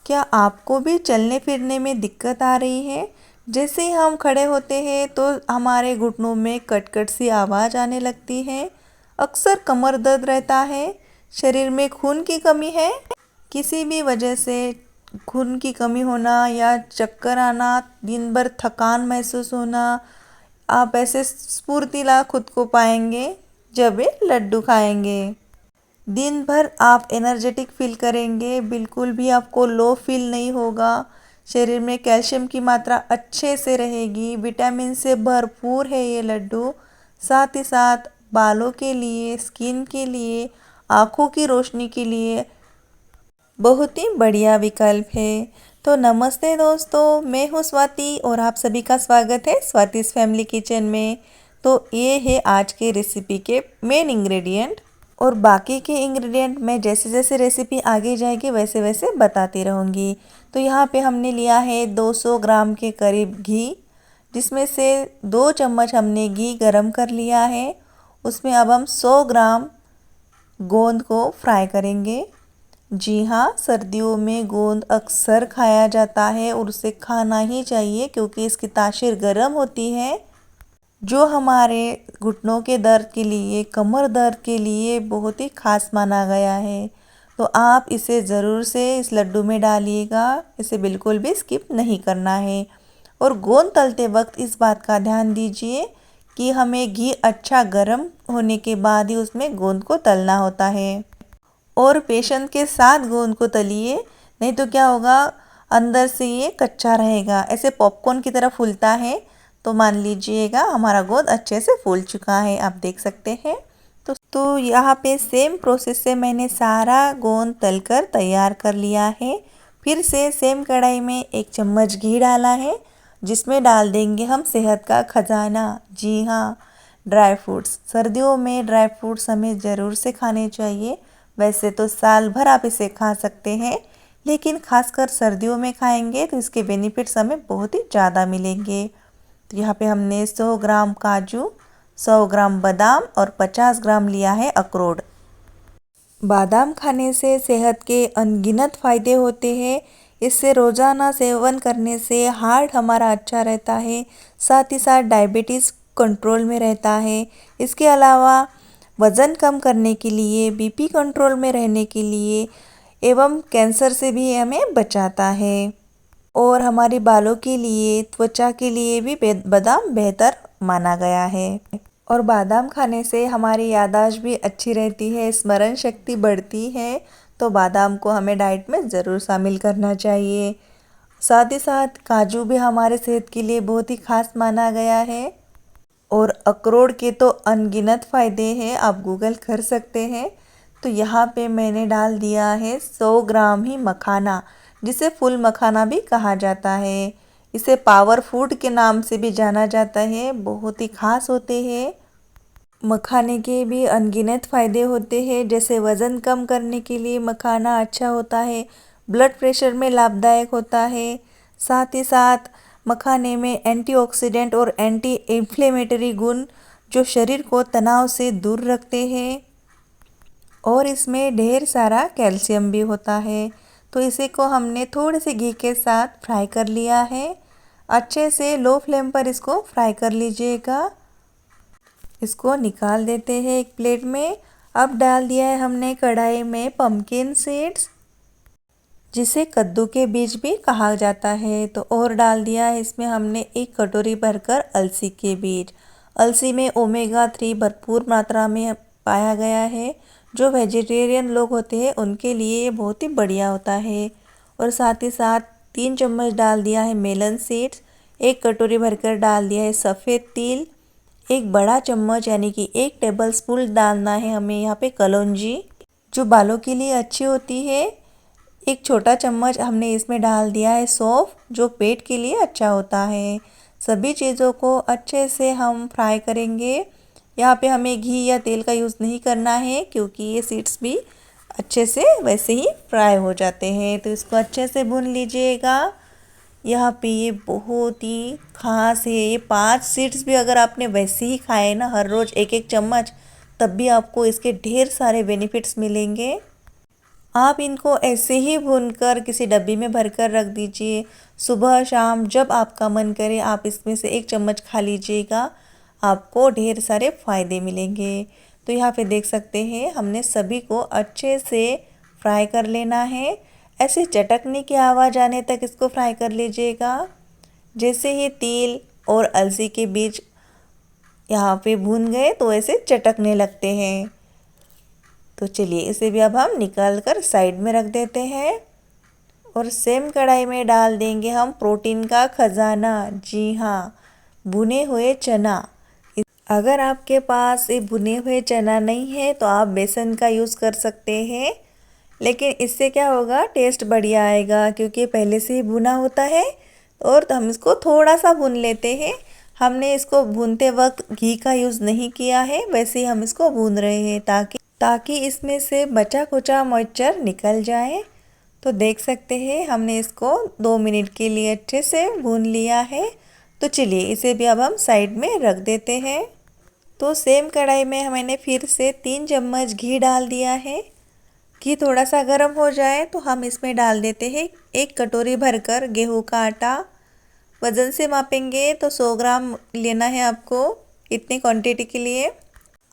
क्या आपको भी चलने फिरने में दिक्कत आ रही है? जैसे ही हम खड़े होते हैं तो हमारे घुटनों में कट-कट सी आवाज़ आने लगती है। अक्सर कमर दर्द रहता है, शरीर में खून की कमी है। किसी भी वजह से खून की कमी होना या चक्कर आना, दिन भर थकान महसूस होना, आप ऐसे स्फूर्तिला खुद को पाएंगे जब ये लड्डू खाएंगे। दिन भर आप एनर्जेटिक फील करेंगे, बिल्कुल भी आपको लो फील नहीं होगा। शरीर में कैल्शियम की मात्रा अच्छे से रहेगी, विटामिन से भरपूर है ये लड्डू। साथ ही साथ बालों के लिए, स्किन के लिए, आँखों की रोशनी के लिए बहुत ही बढ़िया विकल्प है। तो नमस्ते दोस्तों, मैं हूँ स्वाति और आप सभी का स्वागत है स्वातिस फैमिली किचन में। तो ये है आज के रेसिपी के मेन इंग्रेडिएंट और बाकी के इंग्रेडिएंट मैं जैसे जैसे रेसिपी आगे जाएगी वैसे वैसे बताती रहूँगी। तो यहाँ पे हमने लिया है 200 ग्राम के करीब घी, जिसमें से 2 चम्मच हमने घी गरम कर लिया है। उसमें अब हम 100 ग्राम गोंद को फ्राई करेंगे। जी हाँ, सर्दियों में गोंद अक्सर खाया जाता है और उसे खाना ही चाहिए क्योंकि इसकी तासीर गर्म होती है, जो हमारे घुटनों के दर्द के लिए, कमर दर्द के लिए बहुत ही खास माना गया है। तो आप इसे ज़रूर से इस लड्डू में डालिएगा, इसे बिल्कुल भी स्किप नहीं करना है। और गोंद तलते वक्त इस बात का ध्यान दीजिए कि हमें घी अच्छा गर्म होने के बाद ही उसमें गोंद को तलना होता है और पेशेंस के साथ गोंद को तलिए, नहीं तो क्या होगा, अंदर से ये कच्चा रहेगा, ऐसे पॉपकॉर्न की तरह फूलता है। तो मान लीजिएगा हमारा गोंद अच्छे से फूल चुका है, आप देख सकते हैं। तो यहाँ पे सेम प्रोसेस से मैंने सारा गोंद तलकर तैयार कर लिया है। फिर से सेम कढ़ाई में 1 चम्मच घी डाला है, जिसमें डाल देंगे हम सेहत का खजाना, जी हाँ, ड्राई फ्रूट्स। सर्दियों में ड्राई फ्रूट्स हमें ज़रूर से खाने चाहिए। वैसे तो साल भर आप इसे खा सकते हैं, लेकिन खासकर सर्दियों में खाएंगे तो इसके बेनिफिट्स हमें बहुत ही ज़्यादा मिलेंगे। तो यहाँ पे हमने 100 ग्राम काजू, 100 ग्राम बादाम और 50 ग्राम लिया है अखरोट। बादाम खाने से सेहत के अनगिनत फ़ायदे होते हैं। इससे रोज़ाना सेवन करने से हार्ट हमारा अच्छा रहता है, साथ ही साथ डायबिटीज़ कंट्रोल में रहता है। इसके अलावा वज़न कम करने के लिए, बीपी कंट्रोल में रहने के लिए एवं कैंसर से भी हमें बचाता है। और हमारे बालों के लिए, त्वचा के लिए भी बादाम बेहतर माना गया है। और बादाम खाने से हमारी याददाश्त भी अच्छी रहती है, स्मरण शक्ति बढ़ती है। तो बादाम को हमें डाइट में ज़रूर शामिल करना चाहिए। साथ ही साथ काजू भी हमारे सेहत के लिए बहुत ही खास माना गया है। और अखरोट के तो अनगिनत फ़ायदे हैं, आप गूगल कर सकते हैं। तो यहाँ पे मैंने डाल दिया है 100 ग्राम ही मखाना, जिसे फूल मखाना भी कहा जाता है। इसे पावर फूड के नाम से भी जाना जाता है, बहुत ही खास होते हैं। मखाने के भी अनगिनत फ़ायदे होते हैं, जैसे वज़न कम करने के लिए मखाना अच्छा होता है, ब्लड प्रेशर में लाभदायक होता है। साथ ही साथ मखाने में एंटीऑक्सीडेंट और एंटी इन्फ्लेमेटरी गुण जो शरीर को तनाव से दूर रखते हैं। और इसमें ढेर सारा कैल्शियम भी होता है। तो इसे को हमने थोड़े से घी के साथ फ्राई कर लिया है। अच्छे से लो फ्लेम पर इसको फ्राई कर लीजिएगा। इसको निकाल देते हैं एक प्लेट में। अब डाल दिया है हमने कढ़ाई में पम्पकिन सीड्स, जिसे कद्दू के बीज भी कहा जाता है। तो और डाल दिया है इसमें हमने 1 कटोरी भरकर अलसी के बीज। अलसी में ओमेगा 3 भरपूर मात्रा में पाया गया है। जो वेजिटेरियन लोग होते हैं उनके लिए ये बहुत ही बढ़िया होता है। और साथ ही साथ 3 चम्मच डाल दिया है मेलन सीड्स। 1 कटोरी भरकर डाल दिया है सफ़ेद तिल। 1 बड़ा चम्मच यानी कि 1 टेबलस्पून डालना है हमें यहाँ पे कलौंजी, जो बालों के लिए अच्छी होती है। 1 छोटा चम्मच हमने इसमें डाल दिया है सौंफ, जो पेट के लिए अच्छा होता है। सभी चीज़ों को अच्छे से हम फ्राई करेंगे। यहाँ पे हमें घी या तेल का यूज़ नहीं करना है, क्योंकि ये सीड्स भी अच्छे से वैसे ही फ्राई हो जाते हैं। तो इसको अच्छे से भून लीजिएगा। यहाँ पे ये बहुत ही ख़ास है। ये 5 सीड्स भी अगर आपने वैसे ही खाए ना, हर रोज़ 1-1 चम्मच, तब भी आपको इसके ढेर सारे बेनिफिट्स मिलेंगे। आप इनको ऐसे ही भूनकर किसी डब्बी में भरकर रख दीजिए। सुबह शाम जब आपका मन करे आप इसमें से 1 चम्मच खा लीजिएगा, आपको ढेर सारे फ़ायदे मिलेंगे। तो यहाँ पे देख सकते हैं हमने सभी को अच्छे से फ्राई कर लेना है। ऐसे चटकने की आवाज़ आने तक इसको फ्राई कर लीजिएगा। जैसे ही तिल और अलसी के बीज यहाँ पे भून गए तो ऐसे चटकने लगते हैं। तो चलिए इसे भी अब हम निकाल कर साइड में रख देते हैं और सेम कढ़ाई में डाल देंगे हम प्रोटीन का खजाना। जी हाँ, भुने हुए चना। अगर आपके पास ये भुने हुए चना नहीं है तो आप बेसन का यूज़ कर सकते हैं, लेकिन इससे क्या होगा, टेस्ट बढ़िया आएगा क्योंकि पहले से ही भुना होता है। और हम इसको थोड़ा सा भून लेते हैं। हमने इसको भूनते वक्त घी का यूज़ नहीं किया है, वैसे ही हम इसको भून रहे हैं ताकि इसमें से बचा खुचा मॉइस्चर निकल जाए। तो देख सकते हैं हमने इसको 2 मिनट के लिए अच्छे से भून लिया है। तो चलिए इसे भी अब हम साइड में रख देते हैं। तो सेम कढ़ाई में मैंने फिर से 3 चम्मच घी डाल दिया है। घी थोड़ा सा गर्म हो जाए तो हम इसमें डाल देते हैं 1 कटोरी भरकर गेहूं का आटा। वज़न से मापेंगे तो 100 ग्राम लेना है आपको, इतनी क्वांटिटी के लिए।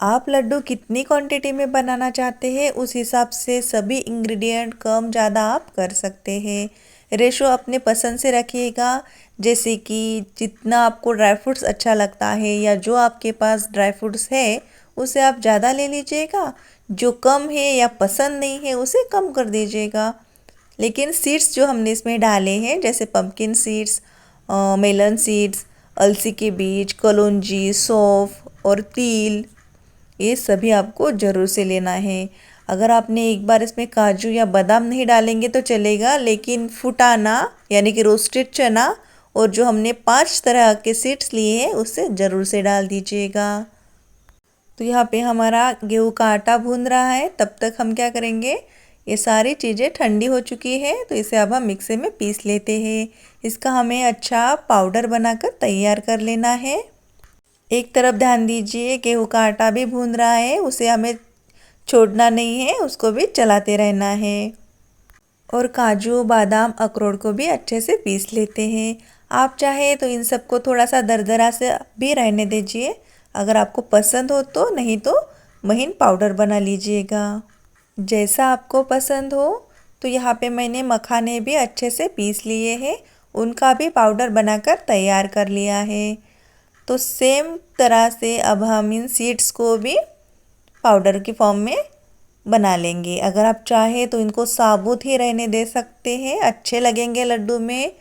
आप लड्डू कितनी क्वांटिटी में बनाना चाहते हैं उस हिसाब से सभी इंग्रेडिएंट कम ज़्यादा आप कर सकते हैं। रेशो अपने पसंद से रखिएगा, जैसे कि जितना आपको ड्राई फ्रूट्स अच्छा लगता है या जो आपके पास ड्राई फ्रूट्स है उसे आप ज़्यादा ले लीजिएगा, जो कम है या पसंद नहीं है उसे कम कर दीजिएगा। लेकिन सीड्स जो हमने इसमें डाले हैं जैसे पम्पकिन सीड्स, मेलन सीड्स, अलसी के बीज, कलौंजी, सौंफ और तिल, ये सभी आपको ज़रूर से लेना है। अगर आपने एक बार इसमें काजू या बादाम नहीं डालेंगे तो चलेगा, लेकिन फुटाना यानी कि रोस्टेड चना और जो हमने 5 तरह के सीड्स लिए हैं उससे ज़रूर से डाल दीजिएगा। तो यहाँ पे हमारा गेहूं का आटा भून रहा है, तब तक हम क्या करेंगे, ये सारी चीज़ें ठंडी हो चुकी है तो इसे अब हम मिक्सी में पीस लेते हैं। इसका हमें अच्छा पाउडर बनाकर तैयार कर लेना है। एक तरफ ध्यान दीजिए, गेहूं का आटा भी भून रहा है, उसे हमें छोड़ना नहीं है, उसको भी चलाते रहना है। और काजू बादाम अखरोट को भी अच्छे से पीस लेते हैं। आप चाहे तो इन सबको थोड़ा सा दरदरा से भी रहने दीजिए, अगर आपको पसंद हो तो, नहीं तो महीन पाउडर बना लीजिएगा, जैसा आपको पसंद हो। तो यहाँ पे मैंने मखाने भी अच्छे से पीस लिए हैं, उनका भी पाउडर बनाकर तैयार कर लिया है। तो सेम तरह से अब हम इन सीड्स को भी पाउडर की फॉर्म में बना लेंगे। अगर आप चाहे तो इनको साबुत ही रहने दे सकते हैं, अच्छे लगेंगे लड्डू में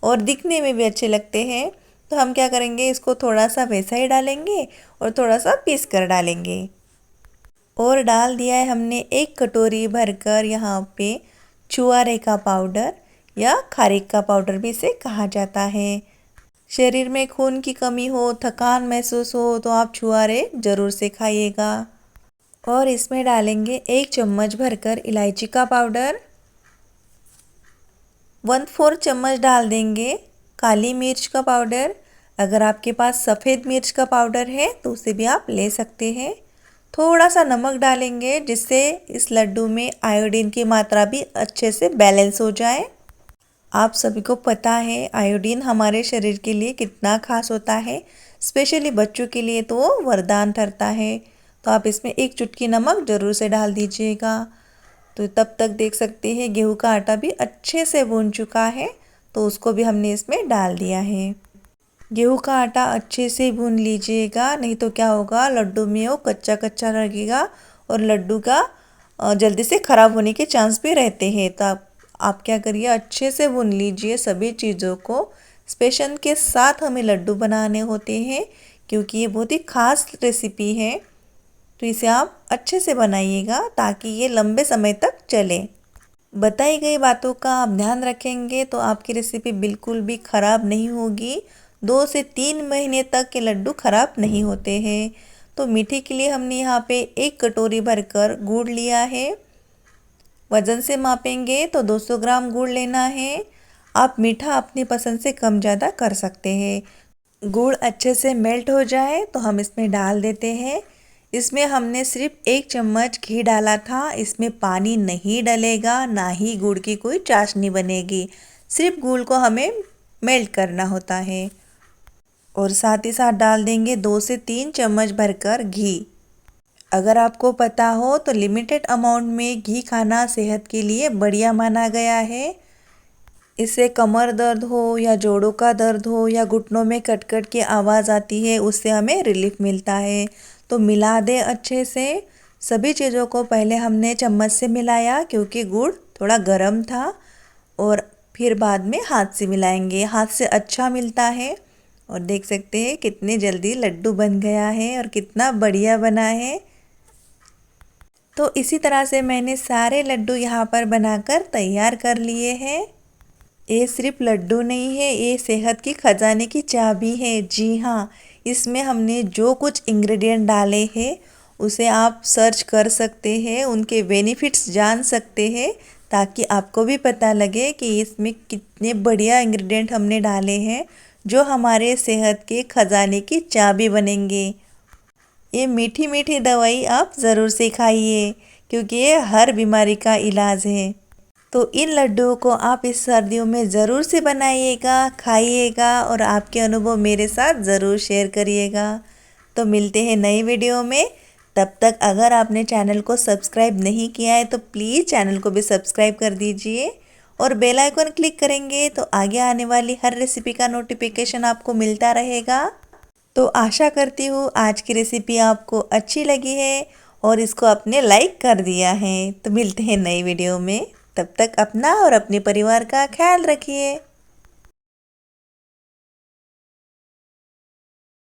और दिखने में भी अच्छे लगते हैं। तो हम क्या करेंगे, इसको थोड़ा सा वैसा ही डालेंगे और थोड़ा सा पीस कर डालेंगे। और डाल दिया है हमने 1 कटोरी भरकर यहाँ पे छुआरे का पाउडर या खारीक का पाउडर भी इसे कहा जाता है। शरीर में खून की कमी हो, थकान महसूस हो तो आप छुआरे ज़रूर से खाइएगा। और इसमें डालेंगे 1 चम्मच भरकर इलायची का पाउडर, 1/4 चम्मच डाल देंगे काली मिर्च का पाउडर। अगर आपके पास सफ़ेद मिर्च का पाउडर है तो उसे भी आप ले सकते हैं। थोड़ा सा नमक डालेंगे जिससे इस लड्डू में आयोडीन की मात्रा भी अच्छे से बैलेंस हो जाए। आप सभी को पता है आयोडीन हमारे शरीर के लिए कितना खास होता है, स्पेशली बच्चों के लिए तो वो वरदान ठहरता है। तो आप इसमें 1 चुटकी नमक ज़रूर से डाल दीजिएगा। तो तब तक देख सकते हैं गेहूं का आटा भी अच्छे से भून चुका है, तो उसको भी हमने इसमें डाल दिया है। गेहूं का आटा अच्छे से भून लीजिएगा, नहीं तो क्या होगा, लड्डू में वो कच्चा कच्चा लगेगा और लड्डू का जल्दी से ख़राब होने के चांस भी रहते हैं। तो आप क्या करिए, अच्छे से भून लीजिए सभी चीज़ों को। स्पेशन के साथ हमें लड्डू बनाने होते हैं क्योंकि ये बहुत ही ख़ास रेसिपी है। तो इसे आप अच्छे से बनाइएगा ताकि ये लंबे समय तक चले। बताई गई बातों का आप ध्यान रखेंगे तो आपकी रेसिपी बिल्कुल भी ख़राब नहीं होगी। 2 से 3 महीने तक के लड्डू ख़राब नहीं होते हैं। तो मीठे के लिए हमने यहाँ पे 1 कटोरी भरकर गुड़ लिया है। वज़न से मापेंगे तो 200 ग्राम गुड़ लेना है। आप मीठा अपनी पसंद से कम ज़्यादा कर सकते हैं। गुड़ अच्छे से मेल्ट हो जाए तो हम इसमें डाल देते हैं इसमें हमने सिर्फ 1 चम्मच घी डाला था। इसमें पानी नहीं डलेगा, ना ही गुड़ की कोई चाशनी बनेगी। सिर्फ गुड़ को हमें मेल्ट करना होता है। और साथ ही साथ डाल देंगे 2 से 3 चम्मच भरकर घी। अगर आपको पता हो तो लिमिटेड अमाउंट में घी खाना सेहत के लिए बढ़िया माना गया है। इससे कमर दर्द हो या जोड़ों का दर्द हो या घुटनों में कट-कट की आवाज़ आती है, उससे हमें रिलीफ मिलता है। तो मिला दें अच्छे से। सभी चीज़ों को पहले हमने चम्मच से मिलाया क्योंकि गुड़ थोड़ा गर्म था, और फिर बाद में हाथ से मिलाएंगे। हाथ से अच्छा मिलता है। और देख सकते हैं कितने जल्दी लड्डू बन गया है और कितना बढ़िया बना है। तो इसी तरह से मैंने सारे लड्डू यहाँ पर बनाकर तैयार कर लिए हैं। ये सिर्फ लड्डू नहीं है, ये सेहत की खजाने की चाबी है। जी हाँ, इसमें हमने जो कुछ इंग्रेडिएंट डाले हैं उसे आप सर्च कर सकते हैं, उनके बेनिफिट्स जान सकते हैं, ताकि आपको भी पता लगे कि इसमें कितने बढ़िया इंग्रेडिएंट हमने डाले हैं जो हमारे सेहत के खजाने की चाबी बनेंगे। ये मीठी मीठी दवाई आप ज़रूर से खाइए क्योंकि ये हर बीमारी का इलाज है। तो इन लड्डुओं को आप इस सर्दियों में ज़रूर से बनाइएगा, खाइएगा और आपके अनुभव मेरे साथ ज़रूर शेयर करिएगा। तो मिलते हैं नई वीडियो में। तब तक अगर आपने चैनल को सब्सक्राइब नहीं किया है तो प्लीज़ चैनल को भी सब्सक्राइब कर दीजिए और बेल आइकन क्लिक करेंगे तो आगे आने वाली हर रेसिपी का नोटिफिकेशन आपको मिलता रहेगा। तो आशा करती हूँ आज की रेसिपी आपको अच्छी लगी है और इसको आपने लाइक कर दिया है। तो मिलते हैं नई वीडियो में। तब तक अपना और अपने परिवार का ख्याल रखिए।